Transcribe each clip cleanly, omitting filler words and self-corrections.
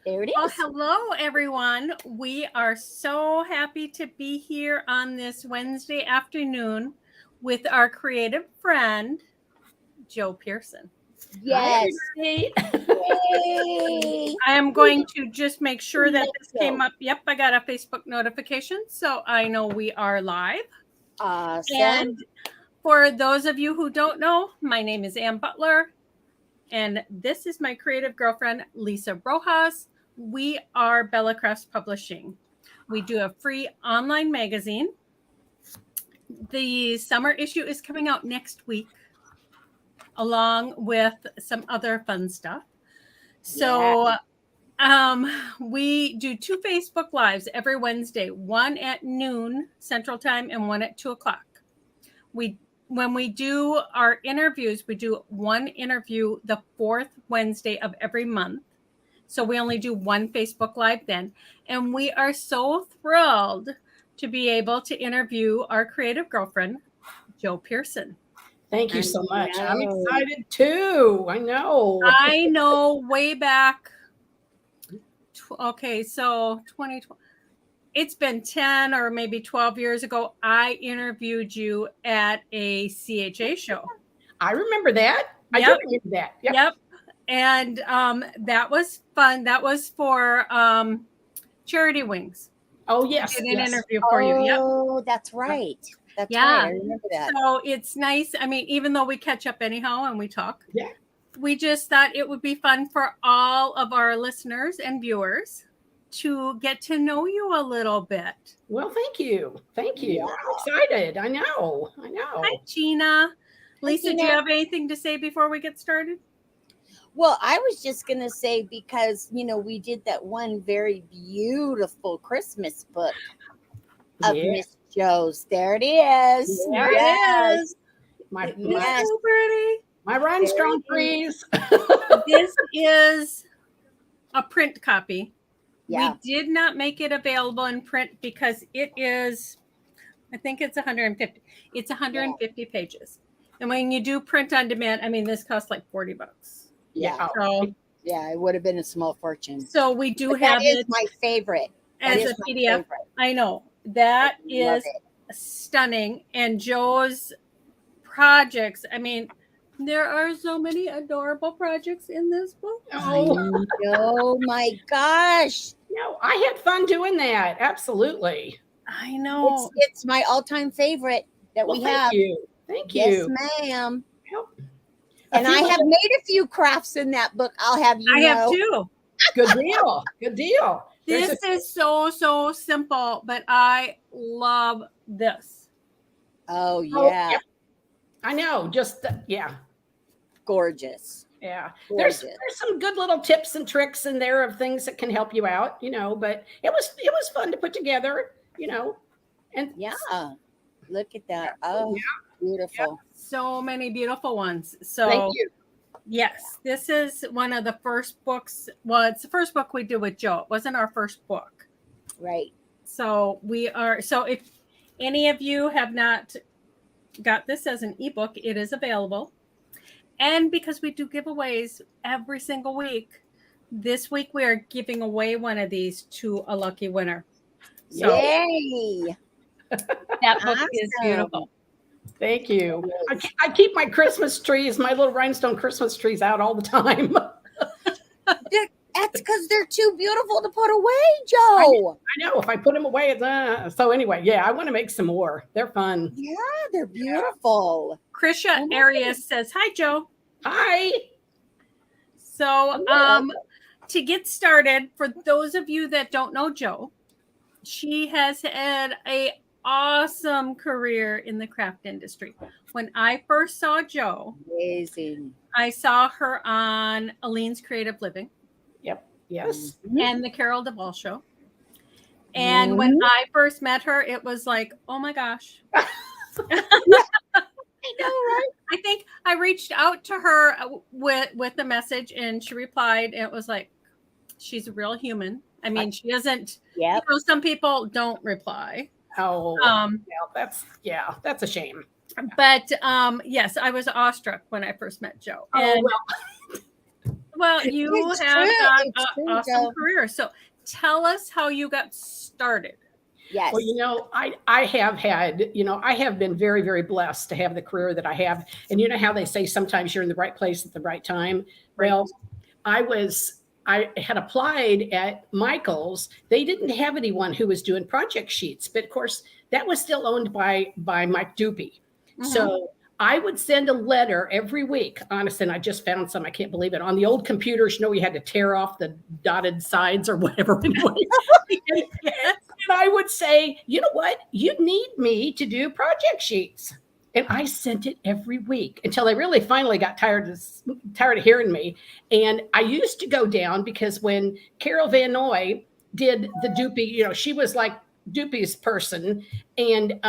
There it Well, is. hello, everyone. We are so happy to be here on this Wednesday afternoon with our creative friend, Jo Pearson. Yes. Hi, Yay. I am going to just make sure that this Let's came go. up. Yep, I got a Facebook notification, so I know we are live. Awesome. And for those of you who don't know, my name is Ann Butler, and this is my creative girlfriend, Lisa Rojas. We are Bella Crafts Publishing. We do a free online magazine. The summer issue is coming out next week, along with some other fun stuff. So we do 2 Facebook Lives every Wednesday, one at noon Central Time and one at 2 o'clock. When we do our interviews, we do one interview the 4th Wednesday of every month. So we only do one Facebook Live then. And we are so thrilled to be able to interview our creative girlfriend, Jo Pearson. Thank you so much. I'm excited too. I know way back. Okay, so 2020. It's been 10 or maybe 12 years ago. I interviewed you at a CHA show. I remember that. Yep. I do remember that. Yep. And that was fun. That was for Charity Wings. Oh, yes. Did an interview for you. Yep. Oh, that's right. That's right. I remember that. So it's nice. I mean, even though we catch up anyhow and we talk, we just thought it would be fun for all of our listeners and viewers to get to know you a little bit. Well, thank you. Thank you. Yeah. I'm excited. I know. Hi, Gina. Lisa, do you have anything to say before we get started? Well, I was just going to say, because, we did that one very beautiful Christmas book of Miss Jo's. There it is. There it is. So pretty. My rhinestone trees. This is a print copy. Yeah. We did not make it available in print because it is, I think it's 150. It's 150 pages. And when you do print on demand, I mean, this costs like $40. Yeah. So, yeah, it would have been a small fortune. So we do have it. That is my favorite. As a PDF. I know. That is stunning. And Jo's projects, I mean, there are so many adorable projects in this book. Oh my gosh. No, I had fun doing that. Absolutely. I know. It's my all-time favorite that we have. Thank you. Yes, ma'am. And I have made a few crafts in that book. I'll have you know. I have too. Good deal. Good deal. This is so simple, but I love this. Oh, yeah. I know. Just, Gorgeous. Yeah. Gorgeous. There's some good little tips and tricks in there of things that can help you out, but it was fun to put together, and look at that. Oh, beautiful. Yeah. So many beautiful ones. So thank you. Yes, this is one of the first books. Well, it's the first book we did with Jo. It wasn't our first book. Right. So if any of you have not got this as an ebook, it is available. And because we do giveaways every single week, this week we are giving away one of these to a lucky winner. So, yay! That book is beautiful. Thank you. I keep my Christmas trees, my little rhinestone Christmas trees out all the time. That's because they're too beautiful to put away, Jo. I know. If I put them away, it's so anyway, I want to make some more. They're fun. Yeah, they're beautiful. Krisha Arias says, "Hi, Jo." Hi. So, to get started, for those of you that don't know Jo, she has had an awesome career in the craft industry. When I first saw Jo, amazing. I saw her on Aleene's Creative Living. Yep. Yes. And the Carol Duvall Show. And when I first met her, it was like, oh my gosh. I know, right? I think I reached out to her with a message and she replied. And it was like, she's a real human. I mean, she isn't, some people don't reply. Oh, that's a shame. But yes, I was awestruck when I first met Jo. And Well, you It's have true. got It's an true, awesome Joe. career. So tell us how you got started. Yes. Well, I have had, I have been very, very blessed to have the career that I have. And you know how they say sometimes you're in the right place at the right time? Right. Well, I had applied at Michael's. They didn't have anyone who was doing project sheets, but of course that was still owned by Mike Doopy. Mhm. So I would send a letter every week. Honestly, and I just found some. I can't believe it. On the old computers, you had to tear off the dotted sides or whatever. Anyway. And I would say, you know what? You need me to do project sheets. And I sent it every week until they really finally got tired of hearing me. And I used to go down because when Carol Van Noy did the Doopy, she was like Doopy's person. And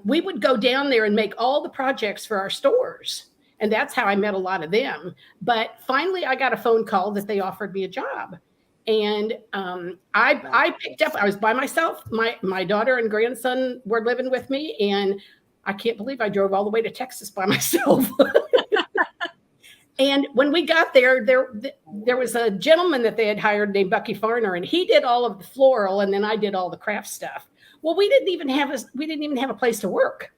we would go down there and make all the projects for our stores. And that's how I met a lot of them. But finally, I got a phone call that they offered me a job. And I picked up. I was by myself. My daughter and grandson were living with me, and I can't believe I drove all the way to Texas by myself. And when we got there was a gentleman that they had hired named Bucky Farner, and he did all of the floral, and then I did all the craft stuff. Well, we didn't even have a place to work.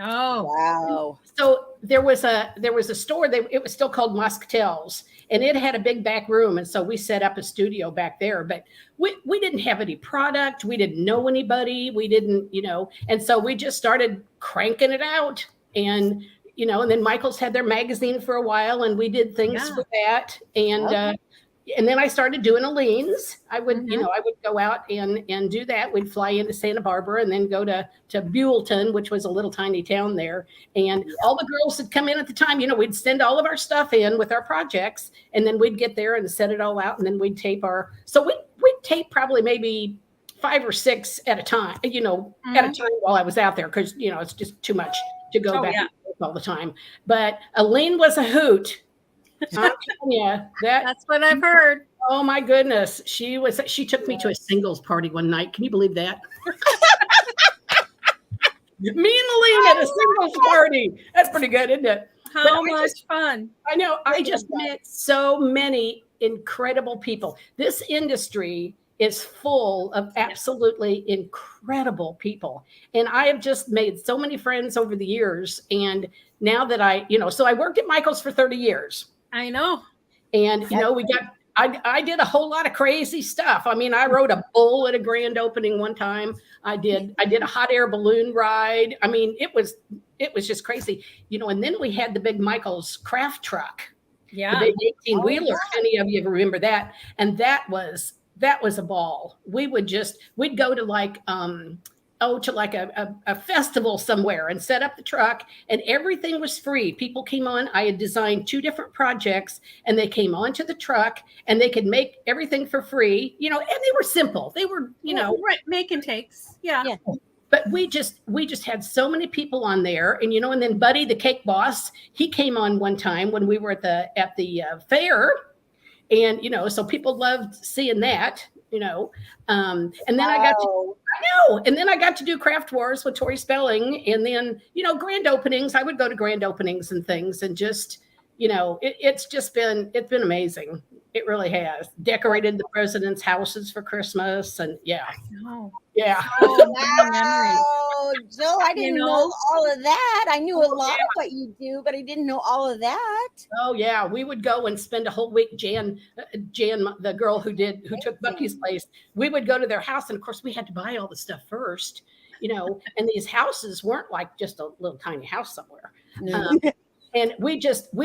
Oh, wow. So there was a store. It was still called Moscatel's, and it had a big back room. And so we set up a studio back there. But we didn't have any product. We didn't know anybody. We didn't, And so we just started cranking it out. And and then Michael's had their magazine for a while, and we did things for that. And then I started doing Aline's. I would, I would go out and do that. We'd fly into Santa Barbara and then go to Buellton, which was a little tiny town there. And all the girls that come in at the time, we'd send all of our stuff in with our projects, and then we'd get there and set it all out, and then we'd tape we'd tape probably maybe 5 or 6 at a time, at a time while I was out there, because it's just too much to go back and forth all the time. But Aline was a hoot. I'm telling you, that's what I've heard. Oh my goodness. She took me to a singles party one night. Can you believe that? Me and Aline at a singles party. That's pretty good, isn't it? How much fun. I know. I just met so many incredible people. This industry is full of absolutely incredible people. And I have just made so many friends over the years. And now that so I worked at Michael's for 30 years. I know. And, I did a whole lot of crazy stuff. I mean, I rode a bull at a grand opening one time. I did a hot air balloon ride. I mean, it was just crazy, and then we had the big Michael's craft truck. Yeah. The big 18-wheeler, if any of you remember that. And that was a ball. We'd go to a festival somewhere and set up the truck, and everything was free. People came on. I had designed 2 different projects, and they came onto the truck, and they could make everything for free, and they were simple. They were, right, make and takes. Yeah. But we just had so many people on there, and and then Buddy, the cake boss, he came on one time when we were at the fair, and so people loved seeing that. And then I got to do Craft Wars with Tori Spelling, and then grand openings. I would go to grand openings and things, and just it's been amazing. It really has. Decorated the president's houses for Christmas, and yeah. Oh, wow. Joe, I didn't know all of that. I knew a lot of what you do, but I didn't know all of that. Oh yeah, we would go and spend a whole week. Jan, the girl who took Bucky's place, we would go to their house, and of course we had to buy all the stuff first, and these houses weren't like just a little tiny house somewhere. And we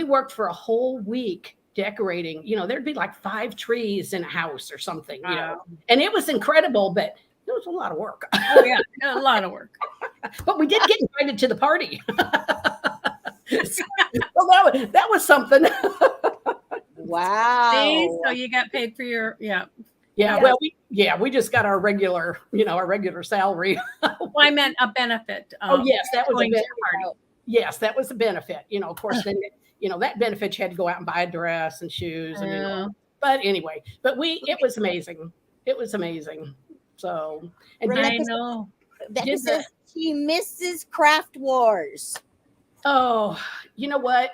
worked for a whole week decorating. There'd be like 5 trees in a house or something, and it was incredible, but it was a lot of work. Oh yeah, a lot of work. But we did get invited to the party. Well, that was something. Wow. See? So you got paid for your Yeah. Well, we just got our regular salary. Well, I meant a benefit. Yes, that was a benefit. Yes, that was a benefit. Of course, then that benefit you had to go out and buy a dress and shoes, and but anyway, it was amazing. It was amazing. So, and I know. Becca says she misses Craft Wars. Oh, you know what?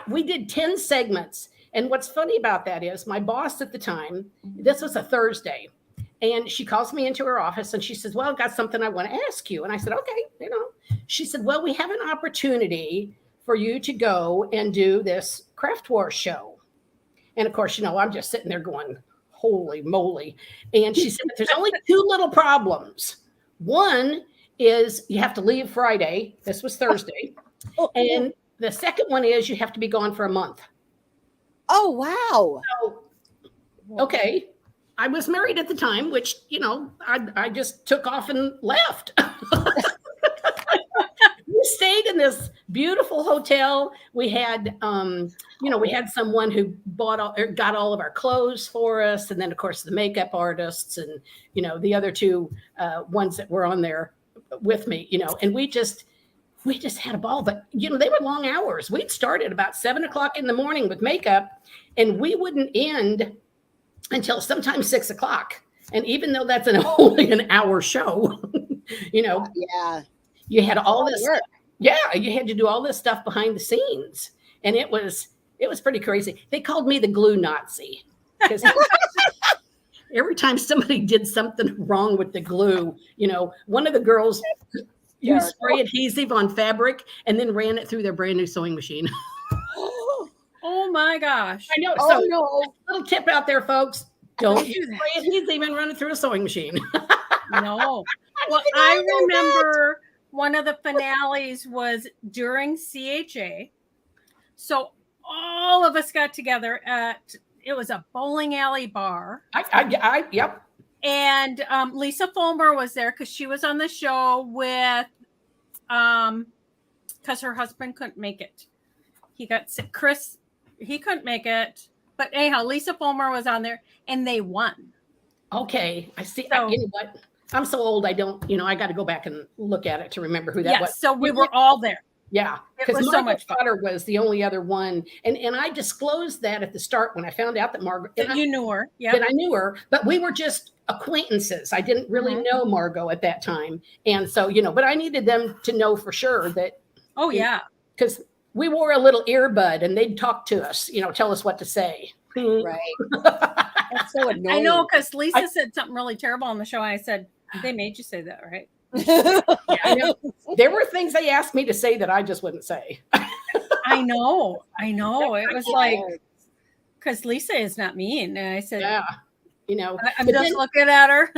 We did 10 segments, And what's funny about that is my boss at the time, this was a Thursday, and she calls me into her office and she says, well, I've got something I want to ask you. And I said, okay, she said, well, we have an opportunity for you to go and do this craft war show. And of course, I'm just sitting there going, holy moly. And she said, there's only two little problems. One is you have to leave Friday. This was Thursday. And the second one is you have to be gone for a month. Oh, wow. So, okay. I was married at the time, which, I just took off and left. We stayed in this beautiful hotel. We had, we had someone who got all of our clothes for us. And then, of course, the makeup artists and, the other two ones that were on there with me, and we just had a ball. But, they were long hours. We'd start at about 7:00 in the morning with makeup, and we wouldn't end until sometimes 6:00. And even though that's only an hour show, yeah, you had all this work. Yeah, you had to do all this stuff behind the scenes. And it was pretty crazy. They called me the glue Nazi because every time somebody did something wrong with the glue, one of the girls used spray adhesive on fabric and then ran it through their brand new sewing machine. Oh my gosh. I know. So little tip out there, folks. Don't use spray adhesive and run it through a sewing machine. No. Well, I remember one of the finales was during CHA. So all of us got together it was a bowling alley bar. Yep. And Lisa Fulmer was there because she was on the show with, because her husband couldn't make it. He got sick. Chris, he couldn't make it. But anyhow, Lisa Fulmer was on there and they won. Okay. I see. So, you know what? I'm so old. I don't, I got to go back and look at it to remember who that was. So we were all there. Yeah. Because so much fun. Potter was the only other one. And I disclosed that at the start when I found out that Margot. You knew her. Yeah. That I knew her, but we were just acquaintances. I didn't really know Margot at that time. And so, but I needed them to know for sure that. Oh, yeah. Because we wore a little earbud and they'd talk to us, tell us what to say. Right. That's so annoying. I know, because Lisa said something really terrible on the show. I said, they made you say that, right? Yeah, I know. There were things they asked me to say that I just wouldn't say. I know. It was like, because Lisa is not mean. And I said, yeah. I'm just looking at her.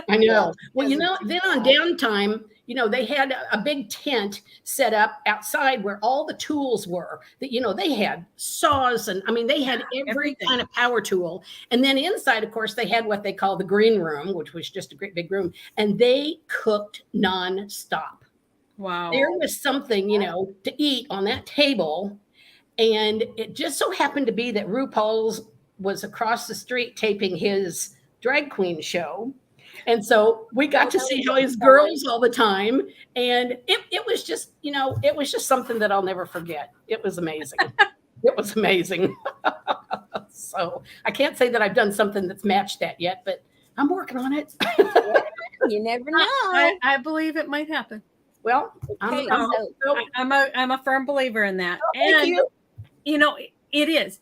I know. Well, then on downtime, they had a big tent set up outside where all the tools were. That they had saws and they had every kind of power tool. And then inside, of course, they had what they call the green room, which was just a great big room. And they cooked nonstop. Wow. There was something, to eat on that table. And it just so happened to be that RuPaul's was across the street taping his drag queen show. And so we got to see all his girls all the time. And it was just, it was just something that I'll never forget. It was amazing. It was amazing. So I can't say that I've done something that's matched that yet, but I'm working on it. You never know. I believe it might happen. Well, okay, I'm a firm believer in that. Oh, thank and you. It is.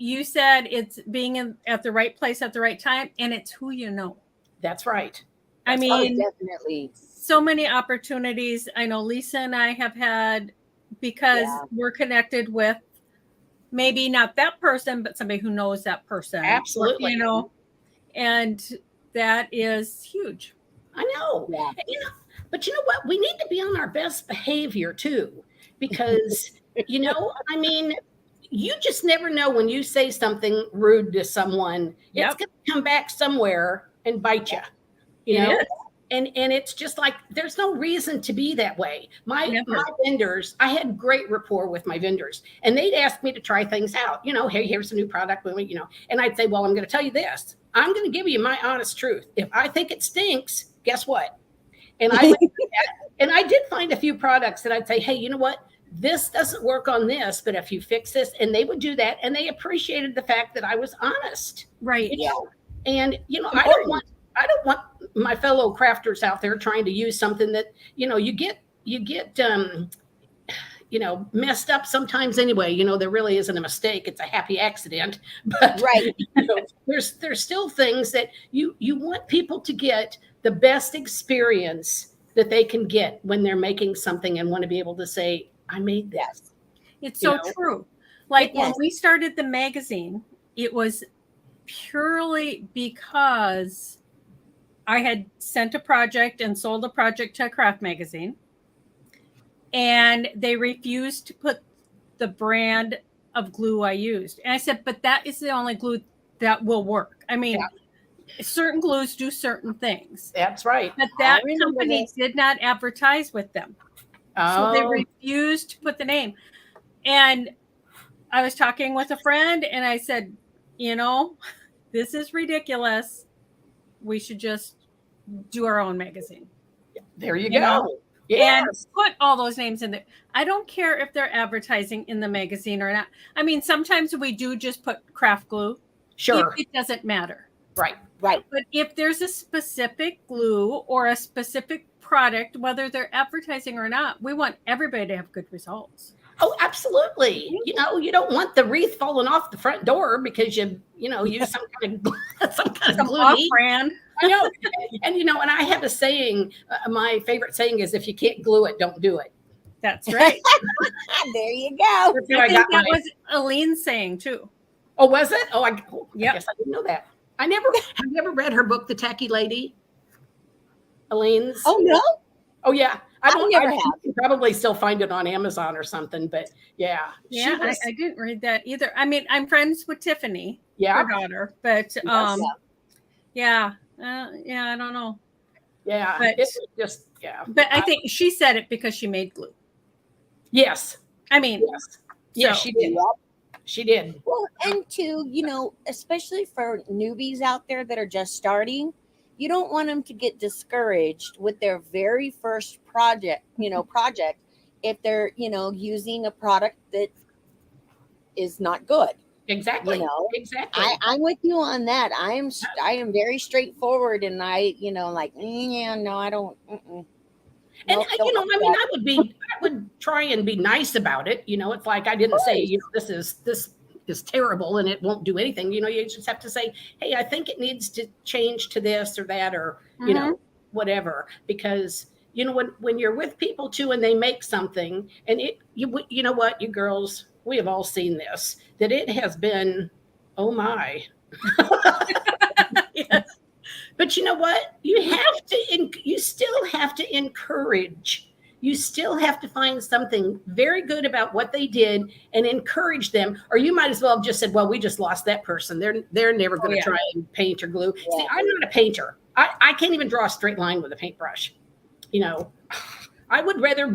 You said it's being at the right place at the right time, and it's who you know. That's right. Definitely. So many opportunities. I know Lisa and I have had because we're connected with maybe not that person, but somebody who knows that person. Absolutely. And that is huge. I know. Yeah. But you know what? We need to be on our best behavior too, because, you just never know when you say something rude to someone, it's going to come back somewhere and bite you, And it's just like, there's no reason to be that way. My vendors, I had great rapport with my vendors and they'd ask me to try things out, hey, here's a new product, and I'd say, well, I'm going to tell you this. I'm going to give you my honest truth. If I think it stinks, guess what? And I did find a few products that I'd say, hey, you know what? This doesn't work on this, but if you fix this, and they would do that, and they appreciated the fact that I was honest, right? And I don't want my fellow crafters out there trying to use something that you get messed up sometimes anyway. There really isn't a mistake. It's a happy accident. But Right. there's still things that you want people to get the best experience that they can get when they're making something and want to be able to say, I made this. Yes. It's so true. Like when Yes. we started the magazine, it was purely because I had sent a project and sold a project to a craft magazine, and they refused to put the brand of glue I used. And I said, but that is the only glue that will work. I mean, certain glues do certain things. That's right. But that company did not advertise with them. So they refused to put the name. And I was talking with a friend and I said, this is ridiculous. We should just do our own magazine. There you go. Yes. And put all those names in there. I don't care if they're advertising in the magazine or not. I mean, sometimes we do just put craft glue. Sure. It doesn't matter. Right. Right. But if there's a specific glue or a specific product, whether they're advertising or not, we want everybody to have good results. Oh, absolutely. You don't want the wreath falling off the front door because you use some kind of glue. Off-brand. I know. And I have a saying, my favorite saying is, if you can't glue it, don't do it. That's right. There you go. I think that was Aleene's saying too. Oh, was it? I Yep. guess I didn't know that. Have you ever read her book, The Tacky Lady? Aleene's? Oh, no? Oh, yeah. I never have. You can probably still find it on Amazon or something, but yeah. Yeah, I didn't read that either. I mean, I'm friends with Tiffany, her daughter, but I don't know. Yeah, but it's just But I think she said it because she made glue. Yes. I mean, yes, she did. She did. Well, and two, especially for newbies out there that are just starting, you don't want them to get discouraged with their very first project if they're, using a product that is not good. Exactly. Exactly. I'm with you on that. I am very straightforward, and I don't. And I would try and be nice about it. It's like I didn't say, this is terrible and it won't do anything. You just have to say, hey, I think it needs to change to this or that, or whatever. Because when you're with people too and they make something, and you know what, you girls, we have all seen this, that it has been, oh my. Yes. But you know what? You still have to encourage. You still have to find something very good about what they did and encourage them. Or you might as well have just said, well, we just lost that person. They're never going to try and paint or glue. Yeah. See, I'm not a painter. I can't even draw a straight line with a paintbrush. I would rather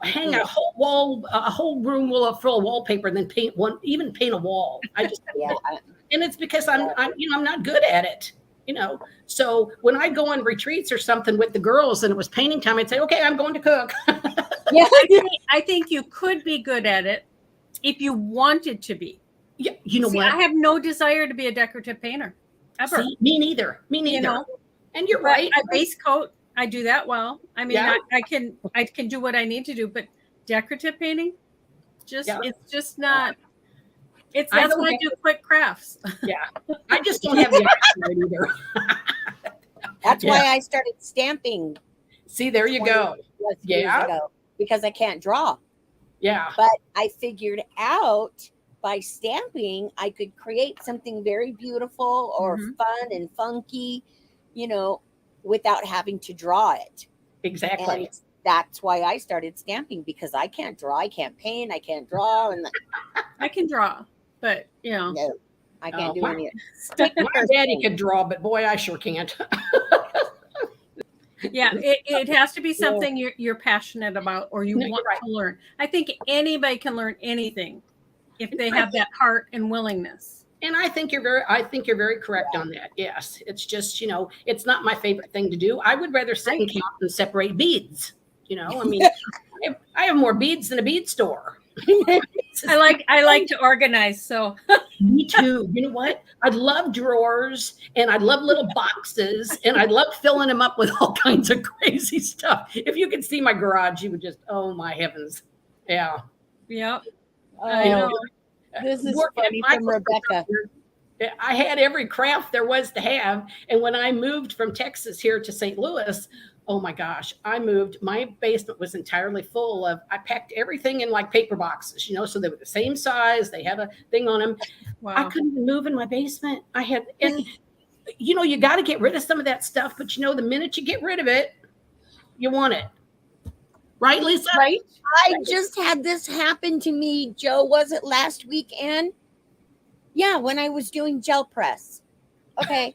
hang a whole room full of wallpaper than paint a wall. I just and it's because I'm not good at it. So when I go on retreats or something with the girls and it was painting time, I'd say, okay, I'm going to cook. Yeah, I think you could be good at it if you wanted to be. Yeah, what? I have no desire to be a decorative painter ever. See, me neither. And you're right. I base coat. I do that well. I mean, I can do what I need to do, but decorative painting, it's just not. That's why I do quick crafts. Yeah, I just don't have the eye either. That's why I started stamping. See, there you go. Years ago, because I can't draw. Yeah. But I figured out by stamping, I could create something very beautiful or fun and funky, without having to draw it. Exactly. And that's why I started stamping, because I can't draw, I can't paint, I can't draw, and I can draw. But no, I can't do any of it. My daddy could draw, but boy, I sure can't. Yeah, it has to be something you're passionate about or you want to learn. I think anybody can learn anything if they have that heart and willingness. And I think you're very correct on that. Yes, it's just it's not my favorite thing to do. I would rather sit and count and separate beads. I mean, I have more beads than a bead store. I like to organize, so me too. You know what? I'd love drawers and I'd love little boxes and I'd love filling them up with all kinds of crazy stuff. If you could see my garage, you would just, oh my heavens. Yeah. Yep. I Oh, know. this is Working at funny from Rebecca. I had every craft there was to have. And when I moved from Texas here to St. Louis, oh my gosh, my basement was entirely full I packed everything in like paper boxes, so they were the same size. They had a thing on them. I Wow. couldn't even move in my basement. And you got to get rid of some of that stuff, but the minute you get rid of it, you want it. Right, Lisa? Right? I just had this happen to me, Joe. Was it last weekend? Yeah, when I was doing gel press. Okay.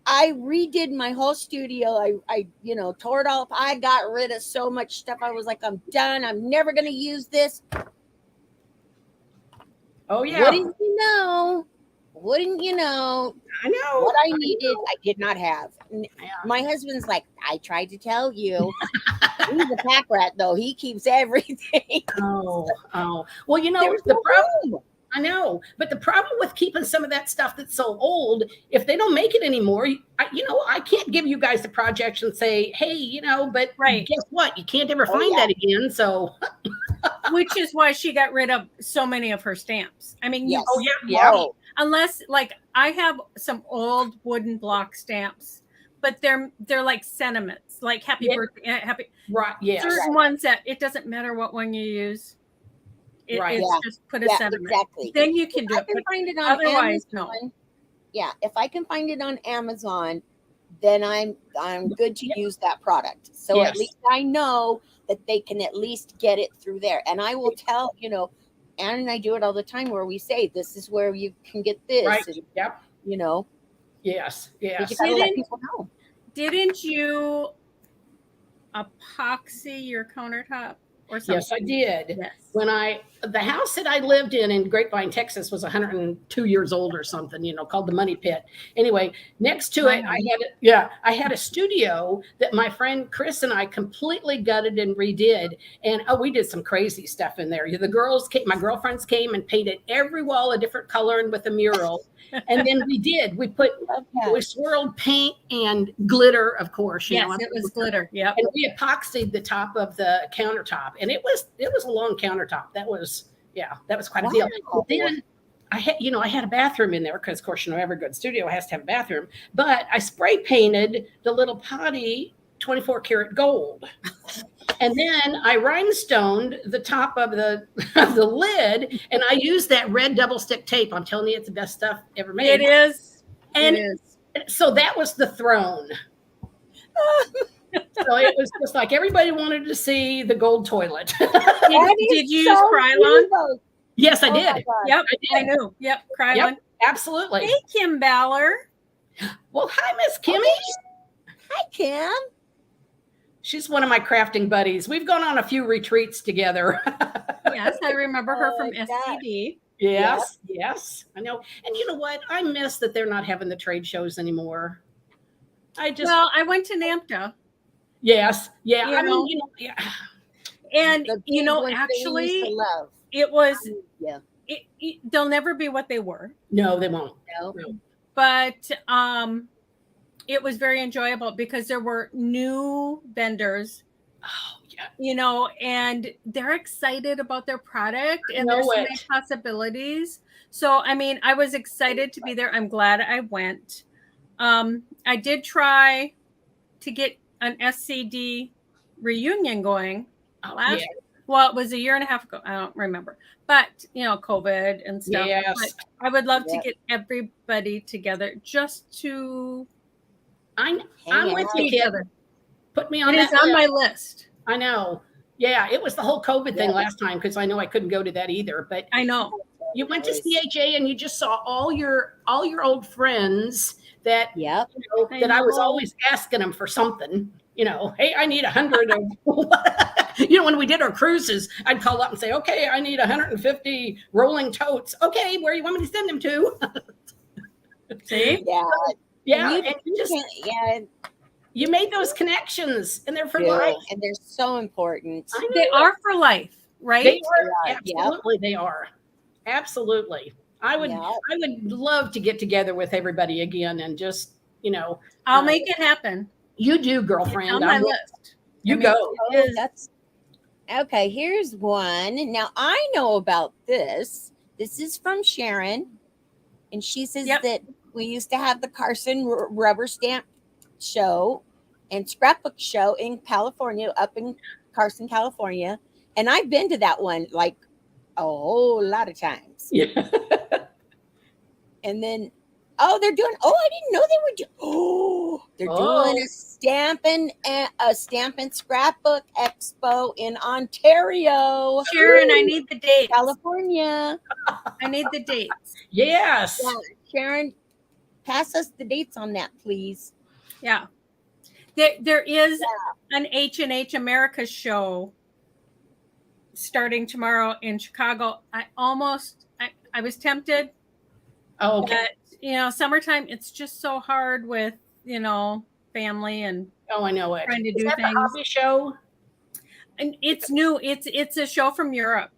I redid my whole studio. I tore it all up. I got rid of so much stuff. I was like, I'm done. I'm never going to use this. Oh, yeah. Wouldn't you know, I know. what I needed, I did not have. My husband's like, I tried to tell you. He's a pack rat, though. He keeps everything. Oh. Well, There's the no problem. room. I know, but the problem with keeping some of that stuff that's so old, if they don't make it anymore, I can't give you guys the project and say, hey, but Right. guess what? You can't ever find that again. So, Which is why she got rid of so many of her stamps. I mean, Yes. yeah. unless like I have some old wooden block stamps, but they're like sentiments, like happy birthday, happy. Right. Yes. Certain ones that it doesn't matter what one you use. Right. It's just put a sentiment. Exactly. Then you can do I it. can But find it on otherwise, Amazon. no. Yeah, if I can find it on Amazon, then I'm good to use that product. So at least I know that they can at least get it through there. And I will tell, Ann and I do it all the time where we say, this is where you can get this. Right. And, Yep. Yes. you Yes. gotta let people know. Didn't you epoxy your countertop or something? Yes, I did. Yes. When the house that I lived in Grapevine, Texas was 102 years old or something, called the Money Pit. Anyway, next to it, I had a studio that my friend Chris and I completely gutted and redid. And we did some crazy stuff in there. My girlfriends came and painted every wall a different color and with a mural. And then we swirled paint and glitter, of course. Yes, it was glitter. Yep. And we epoxied the top of the countertop, and it was a long countertop. That was quite a deal. But then I had a bathroom in there because, of course, every good studio has to have a bathroom. But I spray painted the little potty 24 karat gold. And then I rhinestoned the top of the lid, and I used that red double stick tape. I'm telling you, it's the best stuff ever made. It is. And it is. So that was the throne. So it was just like everybody wanted to see the gold toilet. Did you use Krylon? Yes, I did. Yep, I knew. Yep, Krylon. Yep, absolutely. Hey, Kim Baller. Well, hi, Miss Kimmy. Hi, Kim. She's one of my crafting buddies. We've gone on a few retreats together. Yes, I remember her from SCD. Yes, I know. And you know what? I miss that they're not having the trade shows anymore. I went to NAMTA. Yes, yeah. Yeah. And actually, it was. They'll never be what they were. No, they won't. No. But it was very enjoyable because there were new vendors. Oh, yeah. And they're excited about their product and there's so many possibilities. So, I mean, I was excited to be there. I'm glad I went. I did try to get an SCD reunion going it was a year and a half ago. I don't remember, but COVID and stuff. Yes. But I would love to get everybody together just to. I'm with you, kid. Put me on that. It is on my list. I know. Yeah, it was the whole COVID thing last time because I know I couldn't go to that either. But I know you went to CHA and you just saw all your old friends that that I was always asking them for something. Hey, I need 100 of. When we did our cruises, I'd call up and say, okay, I need 150 rolling totes. Okay, where you want me to send them to? See? Yeah. You made those connections, and they're for life. And they're so important. They are for life, right? They are. Absolutely, they are. Absolutely. I would love to get together with everybody again and just, I'll make it happen. You do, girlfriend. It's on my list. You go. Okay, here's one. Now I know about this. This is from Sharon, and she says Yep. that we used to have the Carson rubber stamp show and scrapbook show in California, up in Carson, California, and I've been to that one like a whole lot of times. Yeah. And then, oh, they're doing. Oh, I didn't know they were doing. Oh, they're doing a stamping scrapbook expo in Ontario, Sharon, I need the dates. California. I need the dates. Yes. Yeah, Sharon, pass us the dates on that, please. Yeah. There is an H&H America show starting tomorrow in Chicago. I was tempted. Oh, okay. But, summertime, it's just so hard with, family and Oh, I know it. trying to Is do that things. the hobby show? And it's new. It's a show from Europe.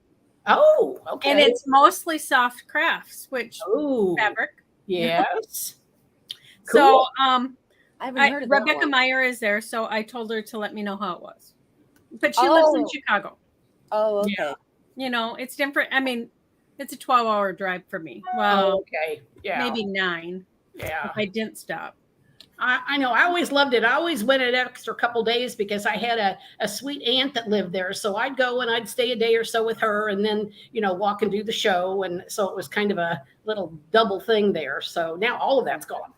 Oh, okay. And it's mostly soft crafts, which oh, fabric. yes. So I haven't heard of that Rebecca one. Meyer is there, so I told her to let me know how it was. But she lives in Chicago. Oh, okay. Yeah. It's different. I mean, it's a 12-hour drive for me. Oh, Well, okay. Yeah. maybe 9 Yeah. if I didn't stop. I know. I always loved it. I always went an extra couple days because I had a sweet aunt that lived there. So I'd go and I'd stay a day or so with her and then, walk and do the show. And so it was kind of a little double thing there. So now all of that's gone.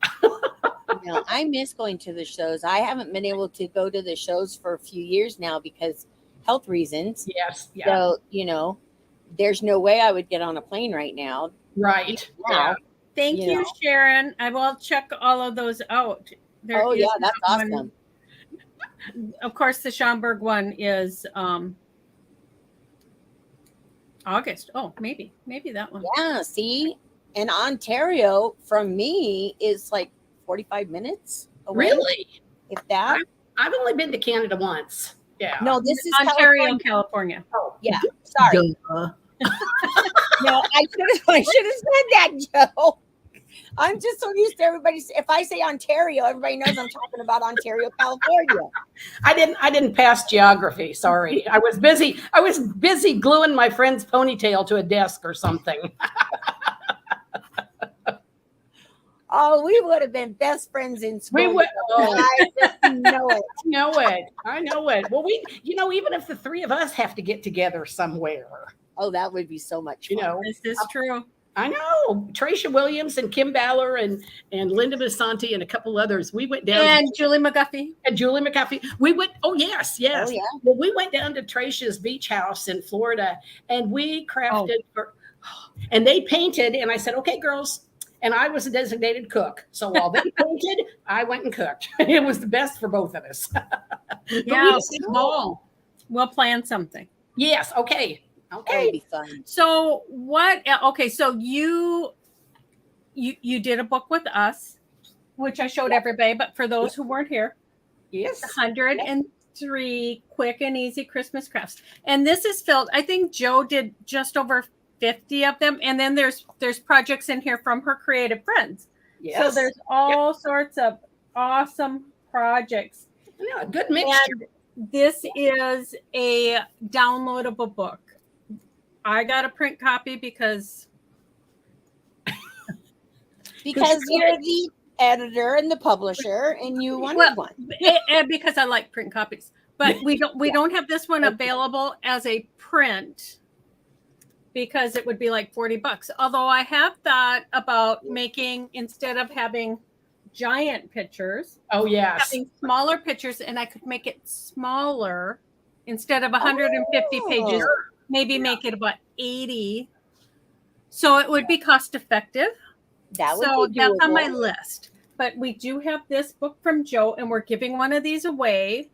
I miss going to the shows. I haven't been able to go to the shows for a few years now because health reasons. Yes. Yeah. So, there's no way I would get on a plane right now. Right. Now. Thank you, Sharon. I will check all of those out. That's awesome. Of course, the Schaumburg one is August. Oh, maybe that one. Yeah, see? And Ontario from me is like 45 minutes away. Really? If that. I've only been to Canada once. Yeah. No, this is Ontario, California. Oh, yeah. Sorry. No, I should have said that, Joe. I'm just so used to everybody. If I say Ontario, everybody knows I'm talking about Ontario, California. I didn't pass geography. Sorry. I was busy gluing my friend's ponytail to a desk or something. Oh, we would have been best friends in school. We would. Oh, I just know it. I know it. Well, even if the three of us have to get together somewhere. Oh, that would be so much fun. Is this true? I know. Tracia Williams and Kim Baller and Linda Visanti and a couple others. We went down. And Julie McGuffey. And Julie McGuffey. We went. Oh, yes. Oh, yeah. Well, we went down to Tracia's beach house in Florida and we crafted and they painted. And I said, okay, girls. And I was a designated cook. So while they painted, I went and cooked. It was the best for both of us. Yeah. We'll plan something. Yes. Okay. That would be fun. So so you did a book with us, which I showed everybody, but for those who weren't here, yes, 103 quick and easy Christmas crafts. And this is filled, I think Joe did just over 50 of them. And then there's projects in here from her creative friends. Yes. So there's all sorts of awesome projects. Yeah, a good mixture. And this is a downloadable book. I got a print copy because you're the editor and the publisher, and you wanted one. And because I like print copies, but we don't have this one available as a print because it would be like $40. Although I have thought about making, instead of having giant pictures, having smaller pictures, and I could make it smaller instead of 150 pages. Maybe make it about 80. So it would be cost effective. That's on my list. But we do have this book from Joe, and we're giving one of these away,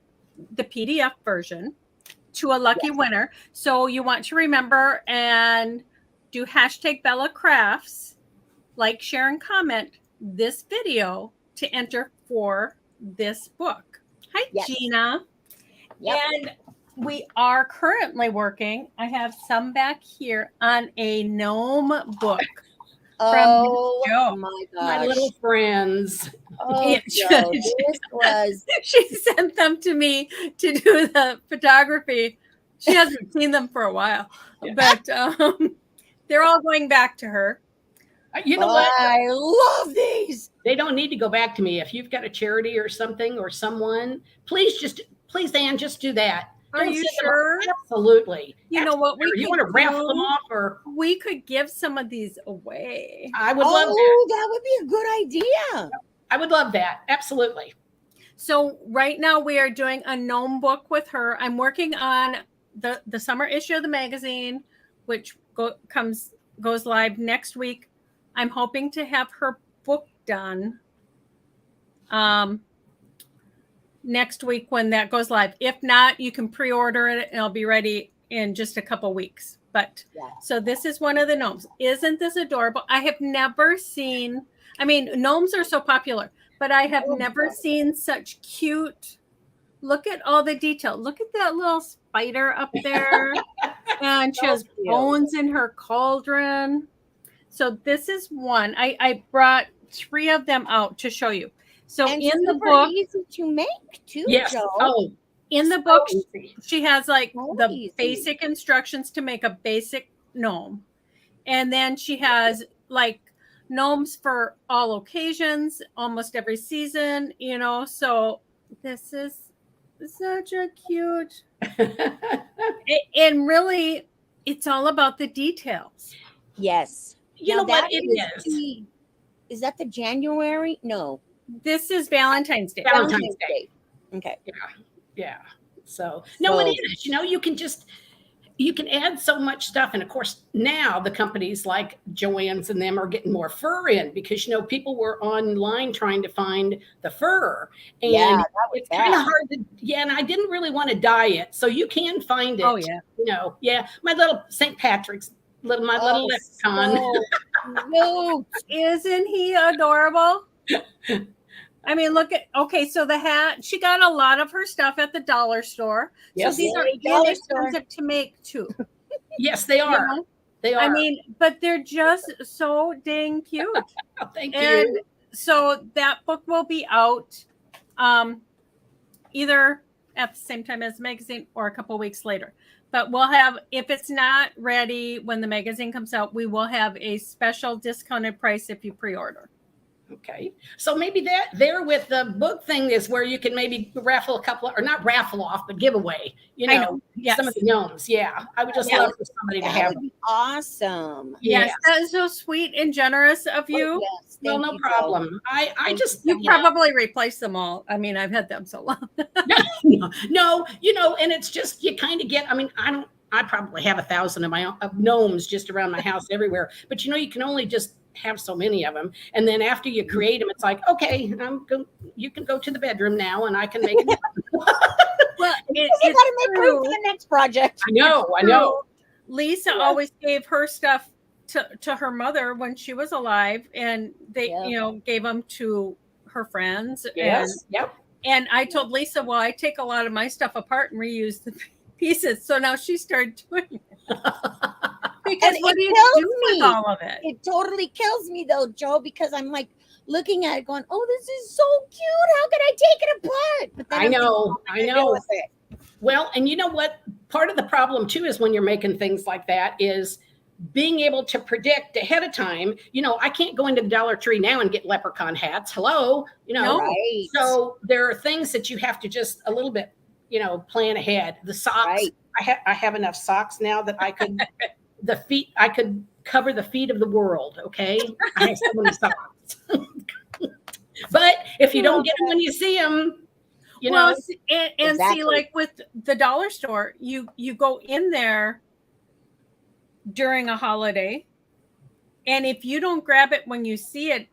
the PDF version, to a lucky winner. So you want to remember and do #BellaCrafts, like, share, and comment this video to enter for this book. Hi, Gina. Yep. And we are currently working, I have some back here, on a gnome book from Joe. My gosh. My little friends. Oh, Joe, this was... She sent them to me to do the photography. She hasn't seen them for a while, Yeah. but they're all going back to her. You know what? I love these. They don't need to go back to me. If you've got a charity or something or someone, please, Ann, just do that. Are Don't you send them sure? Absolutely. You know what? You want to raffle them off, or we could give some of these away. I would love that. Oh, that would be a good idea. I would love that. Absolutely. So right now we are doing a gnome book with her. I'm working on the summer issue of the magazine, which goes live next week. I'm hoping to have her book done next week when that goes live. If not, you can pre-order it and it'll be ready in just a couple weeks. But so this is one of the gnomes. Isn't this adorable? I have never seen, I mean, gnomes are so popular, but I have never seen such cute. Look at all the detail. Look at that little spider up there. And she has bones in her cauldron. So this is one. I brought 3 of them out to show you. So and in the book, easy to make too, yes. Jo. Oh, in the book, easy. she has like the easy. basic instructions to make a basic gnome. And then she has like gnomes for all occasions, almost every season, you know. So this is such a cute. And really, it's all about the details. Yes. You know what it is? Is that the January? No. This is Valentine's Day. Valentine's Day. Okay. Yeah. So no, it is. You know, you can add so much stuff, and of course now the companies like Joann's and them are getting more fur in because you know people were online trying to find the fur, and it's kind of hard to. Yeah, and I didn't really want to dye it, so you can find it. Oh yeah. You know, my little St. Patrick's little leprechaun. No, isn't he adorable? I mean, look at, so the hat, she got a lot of her stuff at the dollar store. Yes. So these are inexpensive to make too. Yes, they are. You know? They are. I mean, but they're just so dang cute. Thank and you. So that book will be out either at the same time as the magazine or a couple weeks later. But we'll have, if it's not ready when the magazine comes out, we will have a special discounted price if you pre-order. Okay. So maybe that there with the book thing is where you can maybe raffle a couple, or not raffle off, but give away, you know. Yes. Some of the gnomes. Yeah. I would just love for somebody to have them. Awesome. Yes. That is so sweet and generous of you. Yes. Well, no problem. I just, you probably replace them all. I mean, I've had them so long. No, you know, and it's just, you kind of get, I mean, I probably have 1,000 of my own of gnomes just around my house everywhere, but you know, you can only just have so many of them. And then after you create them, it's like, okay, you can go to the bedroom now and I can make it. Well, you got to make room for the next project. I know. Lisa always gave her stuff to her mother when she was alive, and they, gave them to her friends. Yes. And I told Lisa, well, I take a lot of my stuff apart and reuse the pieces. So now she started doing it. Because what do you do with all of it? It totally kills me though, Jo, because I'm like looking at it going, oh, this is so cute. How can I take it apart? But then I know. Well, and you know what? Part of the problem too is when you're making things like that is being able to predict ahead of time. You know, I can't go into the Dollar Tree now and get leprechaun hats. Hello, you know. Right. So there are things that you have to just a little bit, plan ahead. The socks. Right. I have enough socks now that I could. The feet, I could cover the feet of the world. Okay. I have so many socks. But if you don't get them when you see them, know. And see, like with the dollar store, you go in there during a holiday. And if you don't grab it when you see it,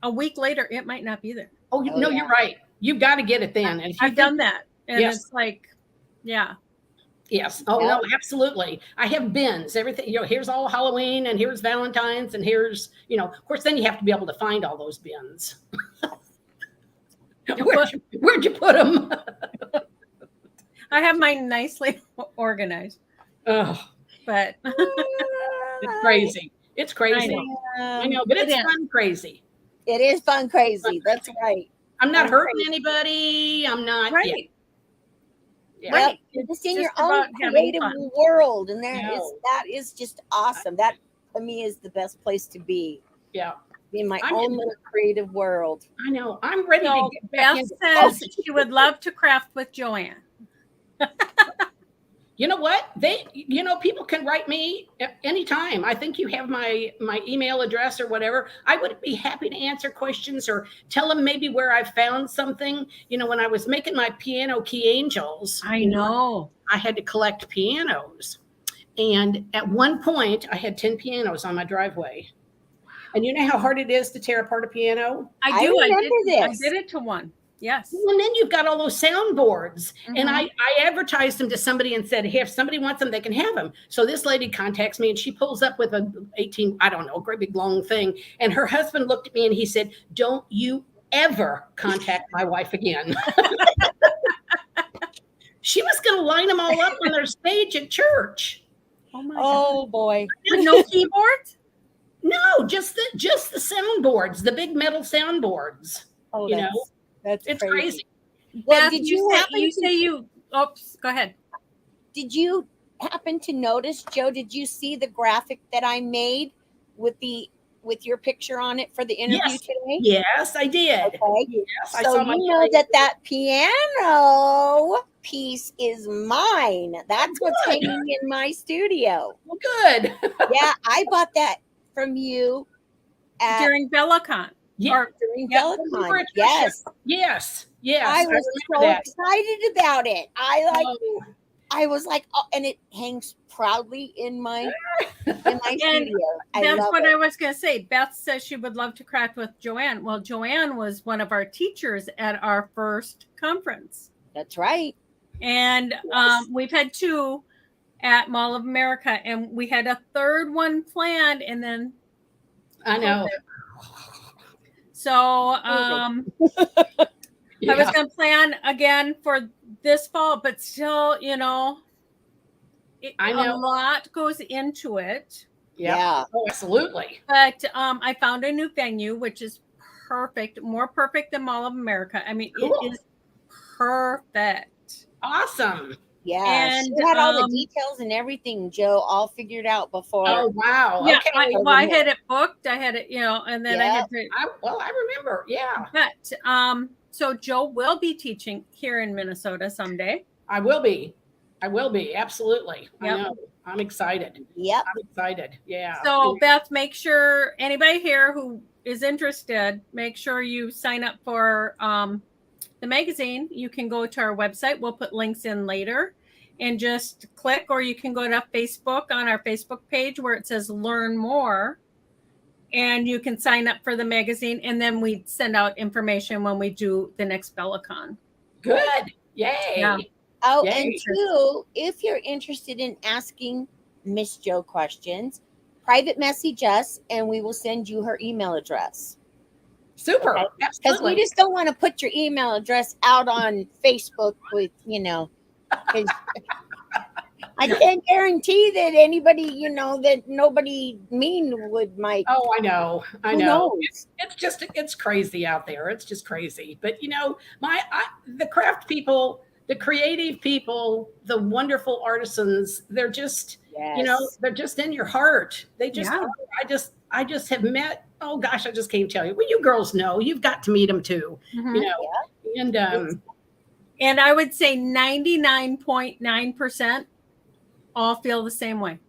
a week later, it might not be there. Oh, no, you're right. You've got to get it then. And I've done that. And it's like, yeah. Yes. Oh, no, absolutely. I have bins, everything, here's all Halloween and here's Valentine's and here's, of course, then you have to be able to find all those bins. Where'd you put them? I have mine nicely organized. Oh, but it's crazy. It's crazy. I know, but it's fun crazy. It is fun crazy. That's right. I'm not hurting anybody. I'm not. Right. Yeah. Yep. Right. You're just It's in your just own about having creative fun. world, and No. that is just awesome. That to me is the best place to be. Yeah. Be in my I'm own in- little creative world. I know. I'm ready to So get back Beth into says she would love to craft with Joanne. You know what? People can write me anytime. I think you have my email address or whatever. I would be happy to answer questions or tell them maybe where I found something. When I was making my piano key angels, I know. I had to collect pianos. And at one point, I had 10 pianos on my driveway. And you know how hard it is to tear apart a piano? I do. I remember did this. it to one. Yes. And then you've got all those soundboards. And Mhm. I advertised them to somebody and said, hey, if somebody wants them, they can have them. So this lady contacts me and she pulls up with a 18, I don't know, great big long thing. And her husband looked at me and he said, don't you ever contact my wife again. She was going to line them all up on their stage at church. Oh my God. Oh boy. With no keyboard? No, just the soundboards, the big metal soundboards. Oh, You know, that's it's crazy. crazy. Well, Beth, did you you say happen you to, say you oops, go ahead. did you happen to notice, Joe? Did you see the graphic that I made with your picture on it for the interview Yes. today? Yes, I did. Okay. Yes, I So saw my you know that piano piece is mine. That's what's Good. hanging in my studio. Well, good. Yeah, I bought that from you at During BellaCon. Yeah. Or during Yep. Telecon. Yes, Yes. I was so remember that. excited about it. Oh, I was like, oh, and it hangs proudly in my And studio. I that's love what it. I was going to say. Beth says she would love to craft with Joanne. Well, Joanne was one of our teachers at our first conference. That's right. And Yes. we've had 2 at Mall of America, and we had a third one planned, and then I know. so Amazing. I was Yeah. going to plan again for this fall, but still, I a know. lot goes into it. Yeah. Oh, absolutely. But I found a new venue, which is perfect, more perfect than Mall of America. I mean, Cool. it is perfect. Awesome. Yeah. And, She had all the details and everything, Joe, all figured out before. Oh, wow. Yeah, Okay. I had it booked. I had it, and then I had to. I remember. Yeah. But so Joe will be teaching here in Minnesota someday. I will be. Absolutely. Yep. I know. I'm excited. Yep. I'm excited. Yeah. So Beth, make sure anybody here who is interested, make sure you sign up for the magazine. You can go to our website. We'll put links in later and just click, or you can go to Facebook on our Facebook page where it says learn more, and you can sign up for the magazine, and then we send out information when we do the next BellaCon. Good. Yay. Yeah. Oh, Yay. and 2, if you're interested in asking Miss Joe questions, private message us and we will send you her email address. Super. Okay. Because we Absolutely. just don't want to put your email address out on Facebook with, 'cause I can't guarantee that anybody, that nobody mean might. Oh, I know. I Who know. knows? It's crazy out there. It's just crazy. But the craft people, the creative people, the wonderful artisans, they're just, Yes. they're just in your heart. They just, Yeah. are. I just have met, oh gosh, I just can't tell you. Well, you girls know, you've got to meet them too, Mhm. and, And I would say 99.9% all feel the same way.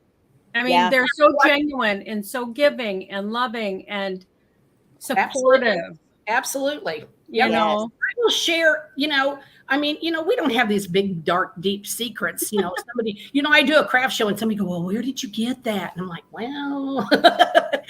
I mean, Yeah. they're so genuine and so giving and loving and supportive. absolutely. You know, I will share, we don't have these big, dark, deep secrets. Somebody, I do a craft show and somebody go, well, where did you get that? And I'm like, well,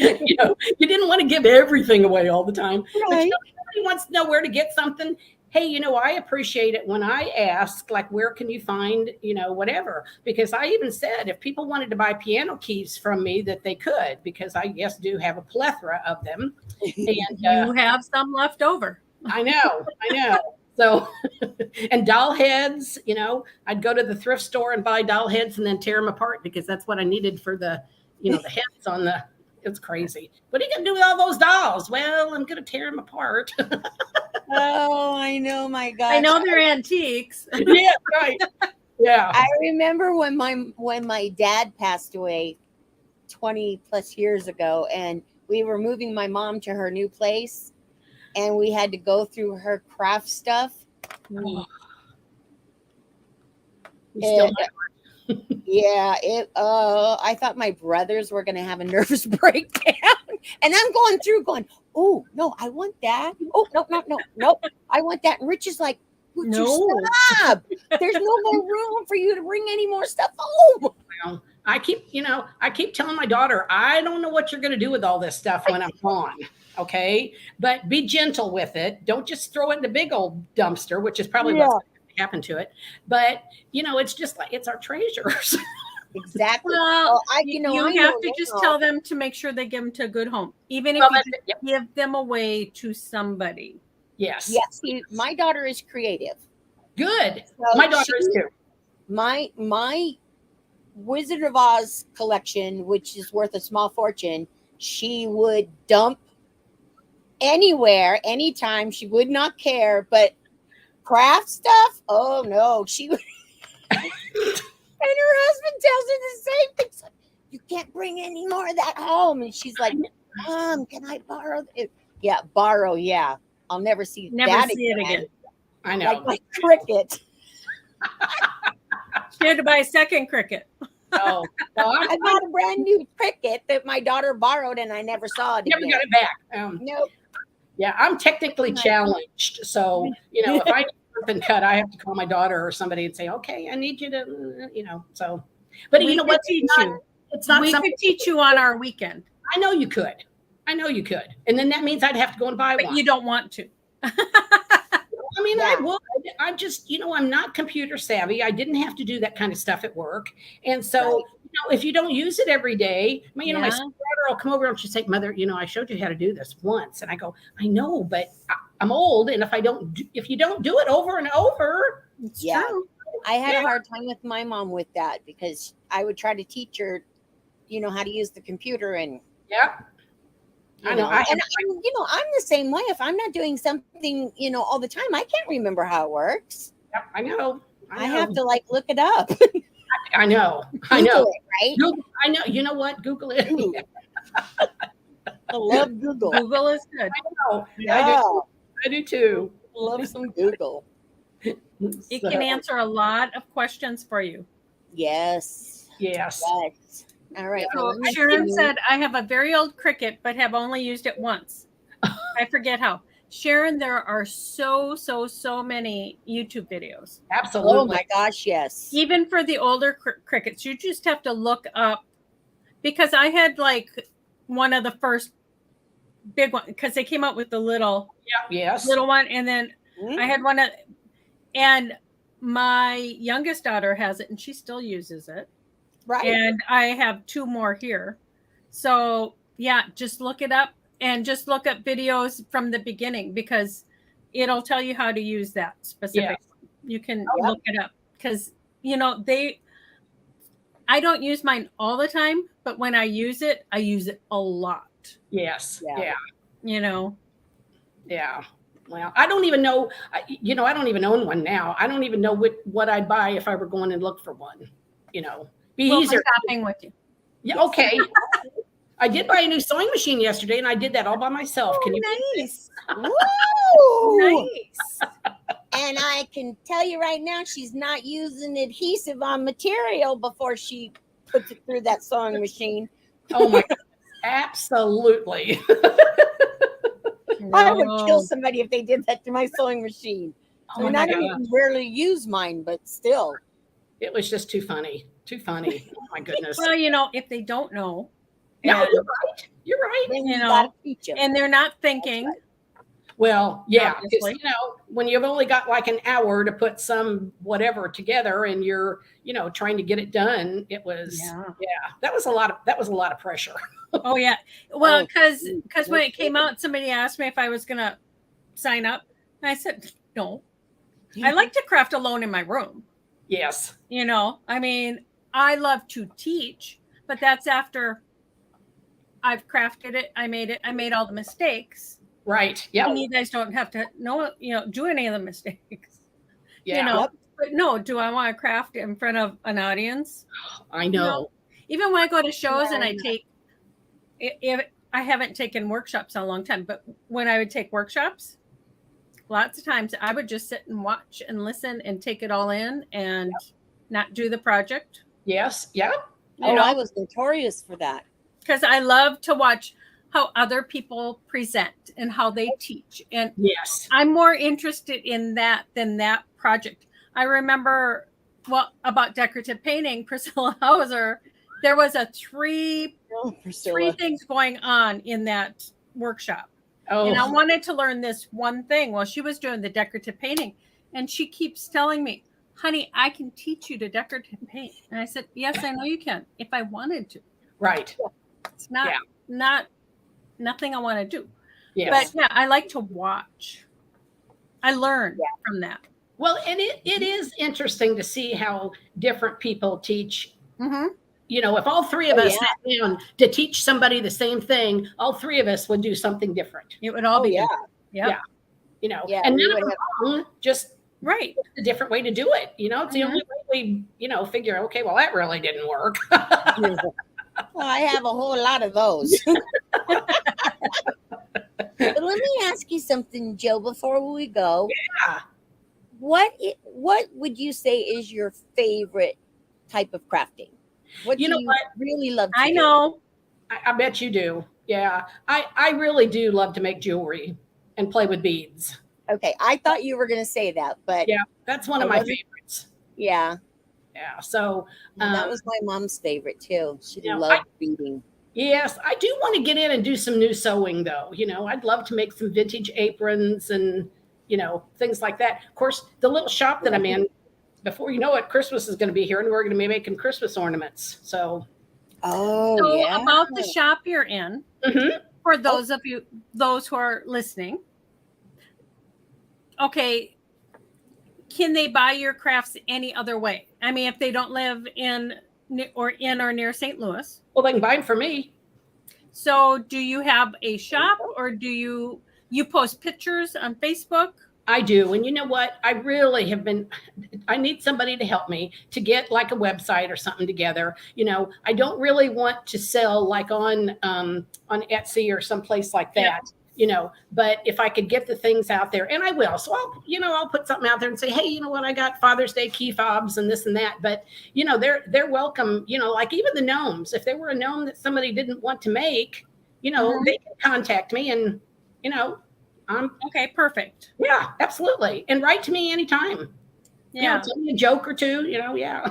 you didn't want to give everything away all the time. But Right. somebody wants to know where to get something. Hey, I appreciate it when I ask, like, where can you find, whatever? Because I even said if people wanted to buy piano keys from me, that they could, because I do have a plethora of them. And you have some left over. I know. So, and doll heads, I'd go to the thrift store and buy doll heads and then tear them apart because that's what I needed for the, the heads on it's crazy. What are you going to do with all those dolls? Well, I'm going to tear them apart. Oh, I know, my gosh. I know they're antiques. Yeah, right. Yeah. I remember when my dad passed away 20 plus years ago, and we were moving my mom to her new place, and we had to go through her craft stuff. Oh. You still Yeah, I thought my brothers were gonna have a nervous breakdown. And I'm going through going, oh no, I want that. Oh no, no, no, nope. I want that. And Rich is like, would you No. stop? There's no more room for you to bring any more stuff home. Well, I keep telling my daughter, I don't know what you're going to do with all this stuff when I'm gone. Okay. But be gentle with it. Don't just throw it in the big old dumpster, which is probably what's going to happen to it. But, it's just like, it's our treasures. Exactly. Well, I you know have to just now. tell them to make sure they give them to a good home, even if Well, you that's it. Yep. give them away to somebody. Yes. Yeah, see, my daughter is creative. Good. So My daughter is too. My Wizard of Oz collection, which is worth a small fortune, she would dump anywhere, anytime. She would not care. But craft stuff, oh no, she would. And her husband tells her the same thing. It's like, you can't bring any more of that home. And she's like, Mom, can I borrow it? Yeah, borrow. Yeah, I'll never see that it again. I know. Like my cricket. She had to buy a second cricket. No, I bought a brand new cricket that my daughter borrowed, and I never saw it never again. got it back. Nope. Yeah, I'm technically challenged. So, if I need something cut, I have to call my daughter or somebody and say, okay, I need you to, so. But We you know could what? teach you. It's not We something. could teach you on our weekend, I know you could. And then that means I'd have to go and buy but one. you don't want to. I mean, Yeah. I would. I'm just, I'm not computer savvy. I didn't have to do that kind of stuff at work. And so, Right. if you don't use it every day, my Yeah. daughter will come over and she'll say, Mother, I showed you how to do this once. And I go, I know, but I'm old. And if you don't do it over and over, It's Yeah. true. I had a hard time with my mom with that because I would try to teach her, how to use the computer, and yeah. I know. and I'm the same way. If I'm not doing something, all the time, I can't remember how it works. I know. I have to look it up. I know. Google it, right? Google, I know. You know what? Google it. Google. I love Google. Google is good. I know. Yeah, I do too. love some Google. It can answer a lot of questions for you. Yes. Yes. Yes. All right. So well, let me Sharon see. said, I have a very old cricket, but have only used it once. I forget how. Sharon, there are so many YouTube videos. Absolutely. Oh my gosh, yes. Even for the older crickets, you just have to look up, because I had one of the first big one, because they came out with the little Yes. one, and then I had one and my youngest daughter has it and she still uses it. Right. And I have two more here. So yeah, just look it up and just look up videos from the beginning, because it'll tell you how to use that specific. You can look it up, because I don't use mine all the time, but when I use it a lot. Yes. Yeah. Yeah. Well, I don't even know, I don't even own one now. I don't even know what I'd buy if I were going and look for one, be We'll easier. go shopping with you. Yeah. Okay. I did buy a new sewing machine yesterday and I did that all by myself. Can you? Nice. Woo! Nice. And I can tell you right now, she's not using adhesive on material before she puts it through that sewing machine. Oh my God. Absolutely. I would kill somebody if they did that to my sewing machine. Oh I my don't God. even rarely use mine, but still. It was just too funny. Too funny. Oh my goodness. Well, if they don't know, No, and, you're right. You're right. Then You you know, gotta teach them. and they're not thinking. Well, yeah, because Obviously. when you've only got like an hour to put some whatever together, and you're trying to get it done, it was that was a lot of pressure. Oh yeah. Well, Oh, because when it came out, somebody asked me if I was gonna sign up, and I said no. I like to craft alone in my room. Yes. I mean, I love to teach, but that's after I've crafted it. I made all the mistakes. Right. Yeah. And you guys don't have to know, do any of the mistakes. Yeah. Yep. But no, do I want to craft in front of an audience? I know. Even when I go to shows and I No. take, if I haven't taken workshops in a long time, but when I would take workshops, lots of times I would just sit and watch and listen and take it all in and not do the project. Yes. Yeah. I was notorious for that. Because I love to watch how other people present and how they teach. And Yes. I'm more interested in that than that project. I remember, about decorative painting, Priscilla Hauser, there was a three things going on in that workshop. Oh. And I wanted to learn this one thing while she was doing the decorative painting. And she keeps telling me, honey, I can teach you to decorative paint. And I said, yes, I know you can, if I wanted to. Right. It's not nothing I want to do. Yes. But I like to watch. I learn from that. Well, and it is interesting to see how different people teach. Mm-hmm. If all three of us sat down to teach somebody the same thing, all three of us would do something different. It would all be different. Yeah. Yeah, and none of them wrong, just right. a different way to do it. It's the only way we, figure, okay, well, that really didn't work. Well, I have a whole lot of those. But let me ask you something, Joe, before we go. Yeah. What would you say is your favorite type of crafting? What do you really love to do? know. I bet you do. Yeah. I really do love to make jewelry and play with beads. Okay, I thought you were going to say that, but yeah, that's one of my favorites. Yeah. Yeah. So that was my mom's favorite too. She loved beading. Yes, I do want to get in and do some new sewing though. I'd love to make some vintage aprons and, things like that. Of course, the little shop that I'm in, before you know it, Christmas is going to be here and we're going to be making Christmas ornaments. So, about the shop you're in, for those of you, those who are listening, okay, can they buy your crafts any other way? I mean, if they don't live in or near St. Louis. Well, they can buy them for me. So do you have a shop or do you post pictures on Facebook? I do. And you know what? I really I need somebody to help me to get like a website or something together. I don't really want to sell like on Etsy or someplace like that. But if I could get the things out there, and I will, so I'll put something out there and say, hey, you know what, I got Father's Day key fobs and this and that, but they're welcome, like even the gnomes, if there were a gnome that somebody didn't want to make, they can contact me and, okay, perfect. Yeah, absolutely. And write to me anytime. Yeah. Tell me a joke or two, yeah.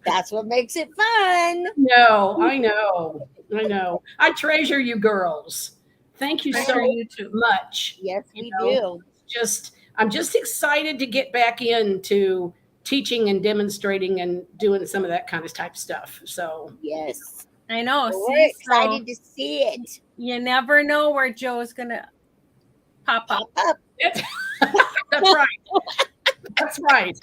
That's what makes it fun. No, I know. I treasure you girls. Thank you so much. Yes, we do. I'm just excited to get back into teaching and demonstrating and doing some of that kind of type stuff. So yes, I know. We're excited to see it. You never know where Joe's gonna pop up. That's right. That's right.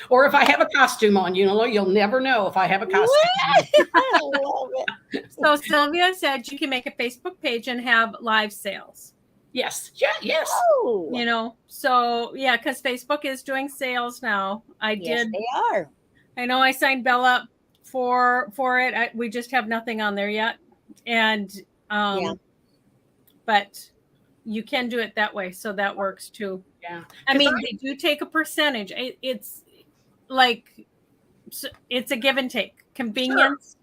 Or if I have a costume on, you'll never know if I have a costume on. I love it. So Sylvia said you can make a Facebook page and have live sales. Yes. Yeah, yes. Oh. So yeah, because Facebook is doing sales now. Yes, they are. I know I signed Bella up for it. We just have nothing on there yet. And but you can do it that way. So that works too. Yeah. I mean, they do take a percentage. It's like, it's a give and take. Convenience,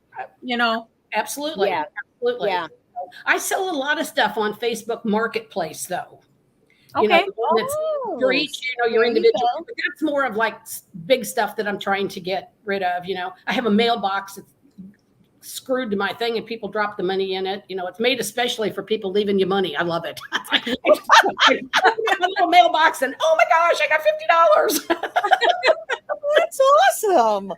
Absolutely. Yeah. Absolutely. Yeah. I sell a lot of stuff on Facebook Marketplace though. Okay. That's for each, your individual. But that's more of like big stuff that I'm trying to get rid of. I have a mailbox that's screwed to my thing and people drop the money in it. It's made especially for people leaving you money. I love it. A little mailbox and oh my gosh, I got $50. That's awesome.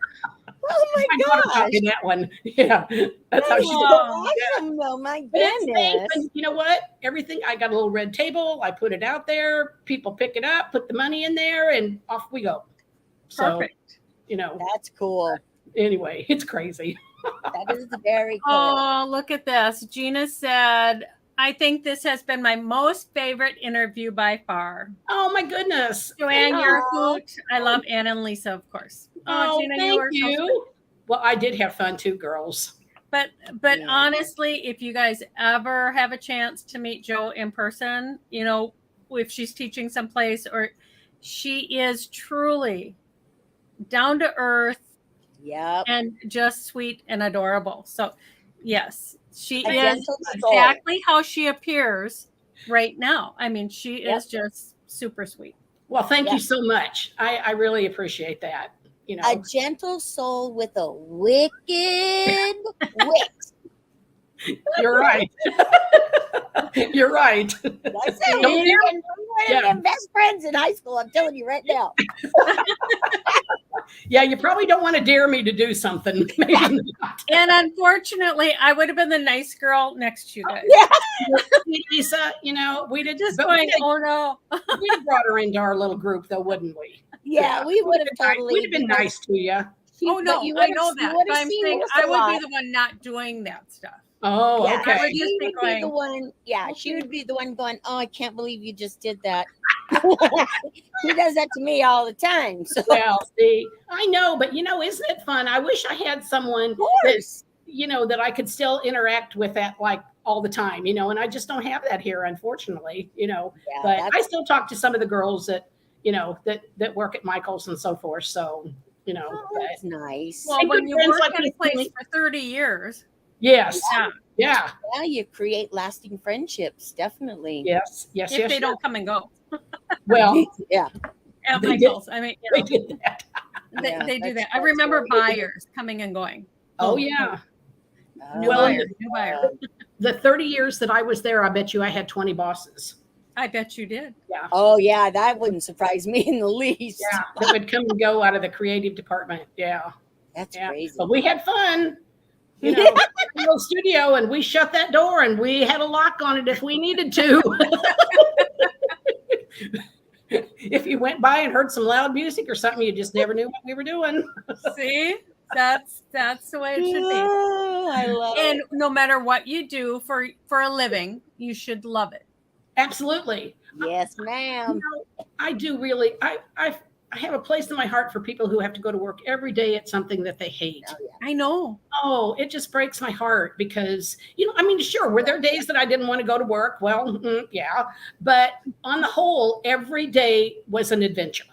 Oh my gosh. That one. Yeah. That's how she awesome though. My goodness. And you know what? Everything, I got a little red table. I put it out there. People pick it up, put the money in there, and off we go. Perfect. So, that's cool. Anyway, it's crazy. That is very cool. Oh, look at this. Gina said I think this has been my most favorite interview by far. Oh my goodness. Joanne, you're a Aw. hoot. I love Ann and Lisa, of course. Oh, Gina, you thank are so sweet. you. Well, I did have fun too, girls. But Yeah. honestly, if you guys ever have a chance to meet Jo in person, you know, if she's teaching someplace, or she is truly down to earth Yep. and just sweet and adorable. So yes, she A is gentle soul. exactly how she appears right now. I mean, she Yep. is just super sweet. Well, thank Yeah. you so much. I really appreciate that. You A know, gentle soul with a wicked wit. you're right. You're right. I said, Don't we hear- were one of them best friends in high school. I'm telling you right now. Yeah, you probably don't want to dare me to do something. Maybe not. And unfortunately, I would have been the nice girl next to you guys. Yeah. Lisa, you know, we did Just but going, oh no. we'd have brought her into our little group, though, wouldn't we? Yeah, we would have We'd totally. have been nice to you. Oh no, you I would know have- that. you would But have I'm seen saying us I a would lot. be the one not doing that stuff. Oh, Yeah, okay. I would just she be would be going, the one. Yeah, she okay. would be the one going. Oh, I can't believe you just did that. He does that to me all the time. So Well, see, I know, but you know, isn't it fun? I wish I had someone of that, course. you know, that I could still interact with that like all the time, you know, and I just don't have that here, unfortunately, you know. Yeah, But I that's still talk to some of the girls that, you know, that work at Michael's and so forth. So, you know, that's nice. well, And when good you friends work like at a me. place for 30 years, yes, yeah, yeah, Yeah, you create lasting friendships, definitely. yes, yes, if yes. they yes. don't come and go Well, Yeah. at They did. Michael's. I mean, you they know, did that. Yeah, they do that's- that. I that's remember very- buyers coming and going. Oh yeah. New Well, buyer, new buyer. The 30 years that I was there, I bet you I had 20 bosses. I bet you did. Yeah. Oh yeah, that wouldn't surprise me in the least. Yeah. That would come and go out of the creative department. Yeah. That's Yeah. crazy. But we had fun. You know, little studio, and we shut that door and we had a lock on it if we needed to. If you went by and heard some loud music or something, you just never knew what we were doing. See, that's the way it should be. Oh, I love And it. no matter what you do for a living, you should love it. Absolutely. Yes, ma'am. I do really. I have a place in my heart for people who have to go to work every day at something that they hate. Oh, yeah. I know. Oh, it just breaks my heart because, you know, I mean, sure, were there days that I didn't want to go to work? Well, yeah. But on the whole, every day was an adventure.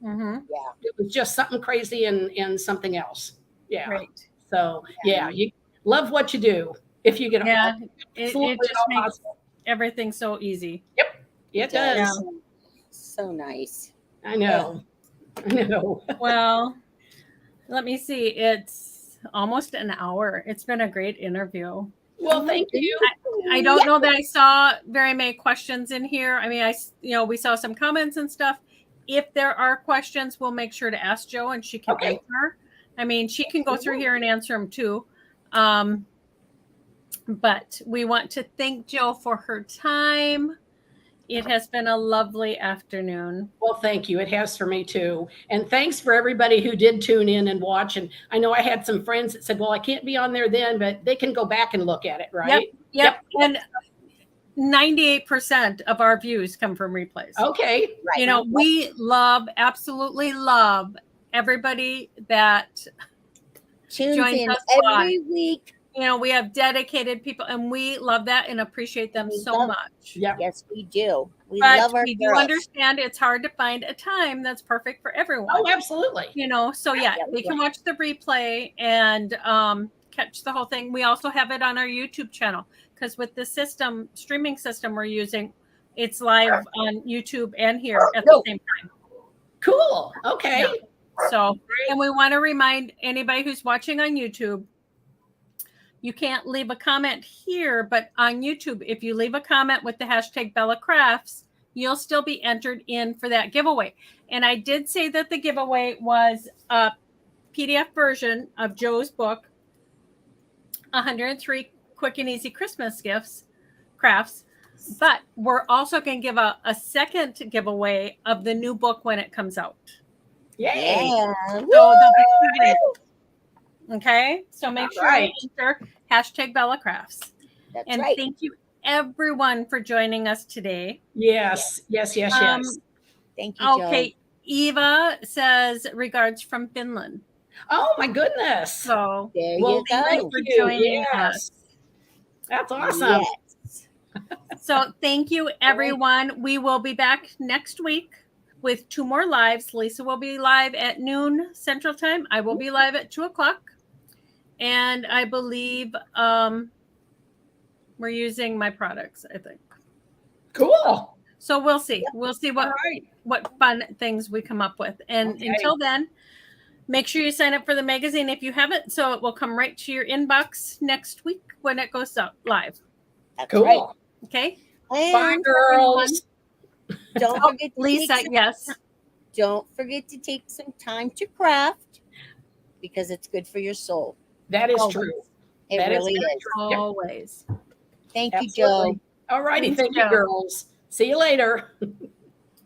Mm-hmm. It was just something crazy and something else. Yeah. Right. So, yeah, you love what you do if you get Yeah. It absolutely just all makes possible. everything so easy. It does. Yeah. So nice. I know. I know. Well, let me see. It's almost an hour. It's been a great interview. Well, thank you. I don't know that I saw very many questions in here. I mean, we saw some comments and stuff. If there are questions, we'll make sure to ask Jo and she can Okay. answer. I mean, she can go through here and answer them too. But we want to thank Jo for her time. It has been a lovely afternoon. Well, thank you. It has for me too. And thanks for everybody who did tune in and watch. And I know I had some friends that said, well, I can't be on there then, but they can go back and look at it, right? Yep. And 98% of our views come from replays. Okay. Right. You know, we absolutely love everybody that, tunes joins in us every week. you know, we have dedicated people and we love that and appreciate them We so love- much. Yep. Yes, we do. We But love our we do girls. understand it's hard to find a time that's perfect for everyone. Oh, absolutely. You know, so yeah, Yeah, they can watch the replay and catch the whole thing. We also have it on our YouTube channel because with the streaming system we're using, it's live on YouTube and here at the same time. Cool. Okay. Yeah. So, and we want to remind anybody who's watching on YouTube, you can't leave a comment here, but on YouTube, if you leave a comment with the hashtag Bella Crafts, you'll still be entered in for that giveaway. And I did say that the giveaway was a PDF version of Jo's book, 103 Quick and Easy Christmas Crafts. But we're also going to give a second giveaway of the new book when it comes out. Yay. Yeah. So they'll be coming in. Okay, so make All sure right. you enter hashtag Bella Crafts. That's And right. thank you everyone for joining us today. Yes. Um, Thank you, Joe. Okay, Eva says regards from Finland. Oh my goodness. So There Well, you thank go. you for you. joining Yes. us. That's awesome. Yes. So thank you, everyone. We will be back next week with 2 more lives. Lisa will be live at noon Central Time. I will be live at 2 o'clock. And I believe we're using my products, I think. Cool. So we'll see. We'll see All right. what fun things we come up with. And Okay. until then, make sure you sign up for the magazine if you haven't, so it will come right to your inbox next week when it goes up live. That's Cool. right. Okay. Bye, And girls. don't Oh, forget to Lisa, yes. don't forget to take some time to craft because it's good for your soul. That is Always. true. It That is really very is. true. Yep. Always. Thank you, Absolutely. Joe. All righty. Thanks, Thank you, Joe. girls. See you later.